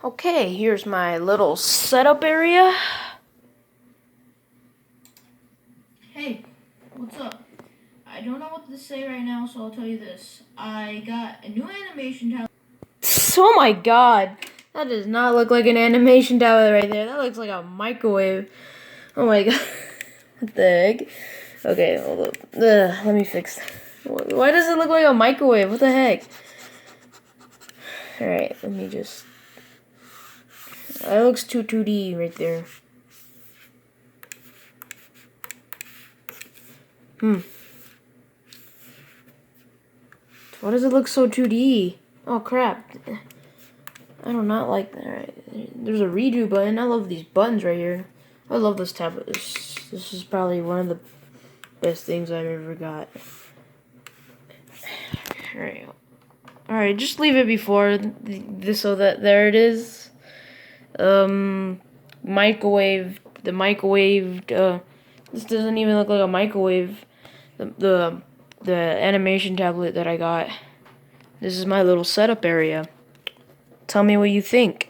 Okay, here's my little setup area. Hey, what's up? I don't know what to say right now, so I'll tell you this. I got a new animation tablet. Oh my god. That does not look like an animation tablet right there. That looks like a microwave. Oh my god. What the heck? Okay, hold up. Let me fix that. Why does it look like a microwave? What the heck? Alright, let me just... That looks too 2D right there. Why does it look so 2D? Oh crap. I do not like that. Alright, there's a redo button. I love these buttons right here. I love this tablet. This is probably one of the best things I've ever got. Alright, just leave it before this so that there it is. Microwave. The microwaved. This doesn't even look like a microwave. The animation tablet that I got. This is my little setup area. Tell me what you think.